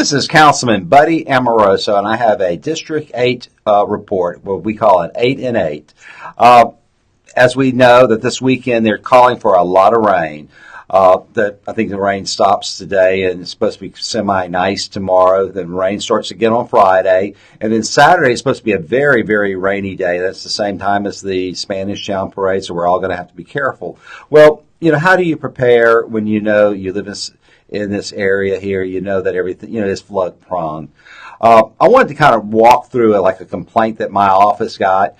This is Councilman Buddy Amoroso, and I have a District 8 report, what we call an 8 in 8. As we know that this weekend they're calling for a lot of rain. That I think the rain stops today and it's supposed to be semi-nice tomorrow. Then rain starts again on Friday. And then Saturday is supposed to be a very, very rainy day. That's the same time as the Spanish Town Parade, so we're all going to have to be careful. Well, how do you prepare when you know you live in this area here? You know that everything, is flood prone. I wanted to kind of walk through a complaint that my office got.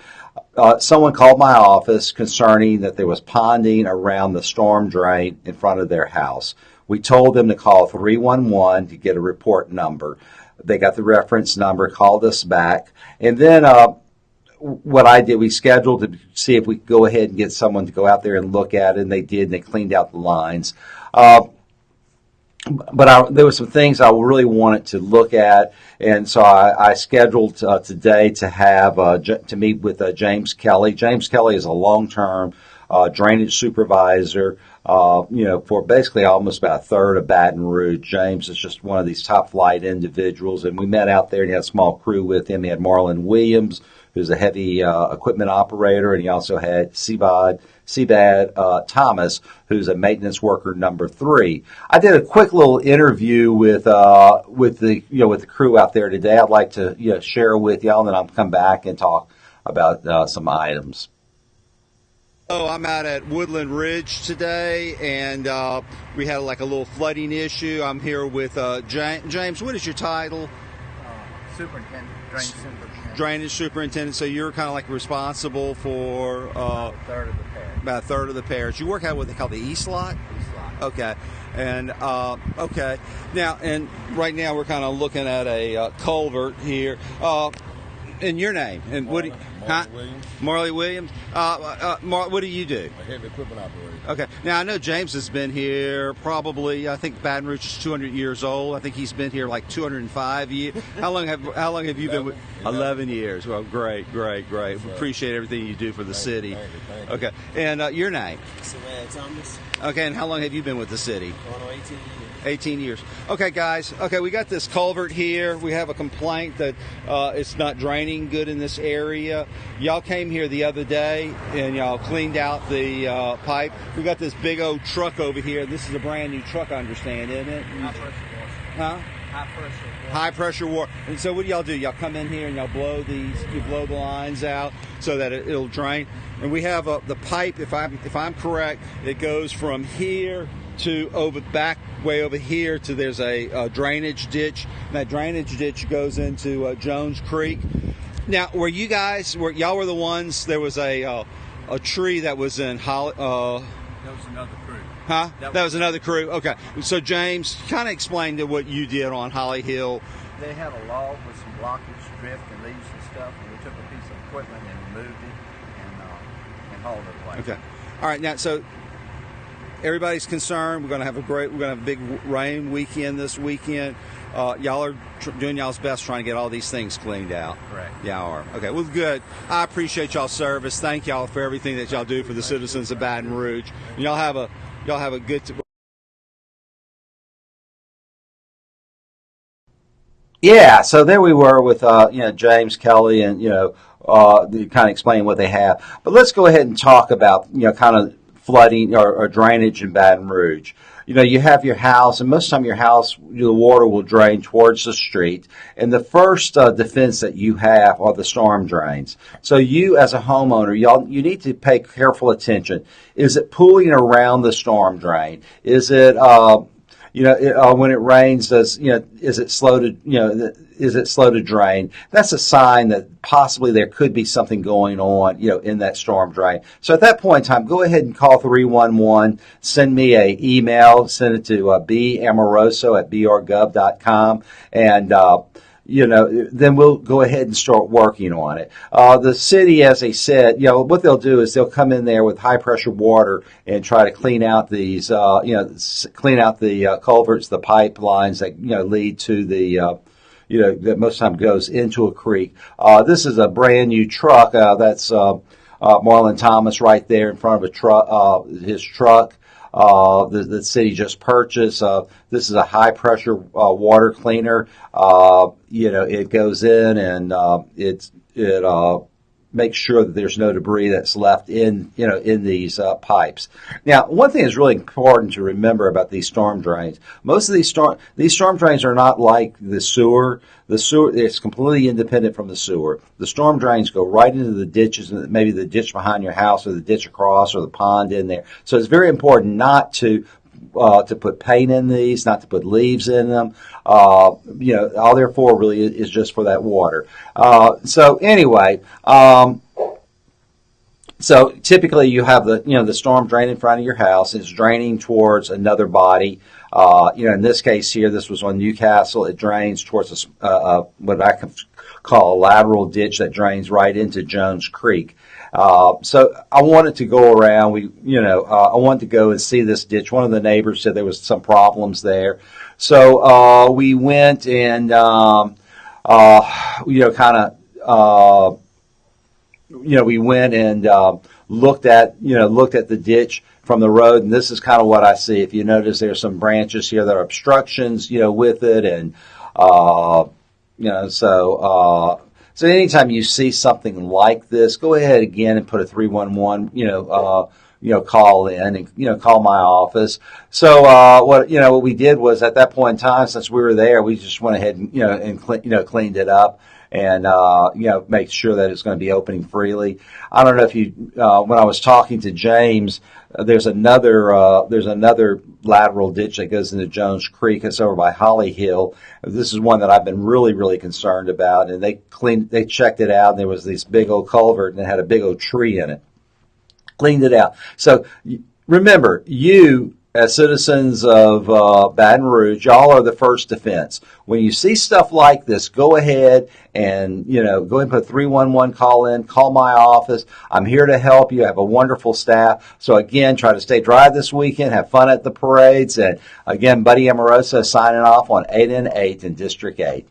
Someone called my office concerning that there was ponding around the storm drain in front of their house. We told them to call 311 to get a report number. They got the reference number, called us back, and then what I did, we scheduled to see if we could go ahead and get someone to go out there and look at it, and they did, and they cleaned out the lines. But there were some things I really wanted to look at, and so I scheduled today to have to meet with James Kelly. James Kelly is a long-term drainage supervisor, for basically almost about a third of Baton Rouge. James is just one of these top-flight individuals, and we met out there, and he had a small crew with him. He had Marlon Williams, who's a heavy equipment operator, and he also had Sebad Thomas, who's a maintenance worker number 3. I did a quick little interview with the crew out there today. I'd like to share with y'all, and then I'll come back and talk about some items. Oh, I'm out at Woodland Ridge today, and we had a little flooding issue. I'm here with James. What is your title? Superintendent, drainage superintendent. Drainage superintendent. So you're kind of responsible for about a third of the parish. About a third of the parish. You work out what they call the East Lot? East Lot. Okay. And okay. Now, and right now we're kind of looking at a culvert here. And your name? And Marley Williams. Marley Williams. What do you do? A heavy equipment operator. Okay. Now I know James has been here probably. I think Baton Rouge is 200 years old. I think he's been here 205 years. How long have you been with? 11 years. Well, great. Yes, Appreciate everything you do for the city. Thank you. Okay. And your name? Savannah Thomas. Okay. And how long have you been with the city? Going on 18 years. 18 years. Okay, guys. Okay, we got this culvert here. We have a complaint that it's not draining good in this area. Y'all came here the other day and y'all cleaned out the pipe. We got this big old truck over here. This is a brand new truck, I understand, isn't it? High pressure water. Huh? High pressure water. High pressure water. And so what do y'all do? Y'all come in here and y'all blow the lines out so that it'll drain. And we have the pipe, if I'm correct, it goes from here to way over here to there's a drainage ditch. And that drainage ditch goes into Jones Creek. Now, y'all were the ones? There was a tree that was in Holly. That was another crew. Huh? That was another crew. Okay. So James, kind of explain to what you did on Holly Hill. They had a log with some blockage, drift, and leaves and stuff, and we took a piece of equipment and moved it and hauled it away. Okay. All right. Now, so everybody's concerned. We're going to have a big rain weekend this weekend. Y'all are doing y'all's best trying to get all these things cleaned out. Correct. Y'all are. Okay. Well, good. I appreciate y'all's service. Thank y'all for everything that y'all do for the citizens of Baton Rouge. And y'all have a good. Yeah, so there we were with James Kelly and kind of explaining what they have. But let's go ahead and talk about kind of flooding or drainage in Baton Rouge. You have your house, and most of the time your house, the water will drain towards the street. And the first defense that you have are the storm drains. So you, as a homeowner, you need to pay careful attention. Is it pooling around the storm drain? Is it when it rains, is it slow to drain? That's a sign that possibly there could be something going on, in that storm drain. So at that point in time, go ahead and call 311, send me an email, send it to bamoroso@brgov.com, and then we'll go ahead and start working on it. The city, as I said, what they'll do is they'll come in there with high pressure water and try to clean out these, clean out the culverts, the pipelines that, lead to the, that most of the time goes into a creek. This is a brand new truck. That's Marlon Thomas right there in front of his truck. the city just purchased. This is a high pressure water cleaner. It goes in and it make sure that there's no debris that's left in these pipes. Now, one thing that's really important to remember about these storm drains: most of these storm drains are not like the sewer. The sewer is completely independent from the sewer. The storm drains go right into the ditches, maybe the ditch behind your house, or the ditch across, or the pond in there. So it's very important not to put paint in these, not to put leaves in them. All they're for really is just for that water. So anyway, so typically you have the storm drain in front of your house. It's draining towards another body. In this case here, this was on Newcastle. It drains towards what I can call a lateral ditch that drains right into Jones Creek. So I wanted to go around. I wanted to go and see this ditch. One of the neighbors said there was some problems there, so we went and we went and looked at the ditch from the road, and this is kind of what I see. If you notice, there's some branches here that are obstructions, with it, and so anytime you see something like this, go ahead again and put a 311, call in and call my office. So what we did was, at that point in time, since we were there, we just went ahead and cleaned it up and make sure that it's going to be opening freely. I don't know if you when I was talking to James, there's another lateral ditch that goes into Jones Creek. It's over by Holly Hill. This is one that I've been really, really concerned about, and they checked it out, and there was this big old culvert, and it had a big old tree in it. Cleaned it out. So remember, you as citizens of Baton Rouge, y'all are the first defense. When you see stuff like this, go ahead and put a 311 call in, call my office. I'm here to help you. I have a wonderful staff. So again, try to stay dry this weekend, have fun at the parades, and again, Buddy Amoroso signing off on 8 and 8 in District 8.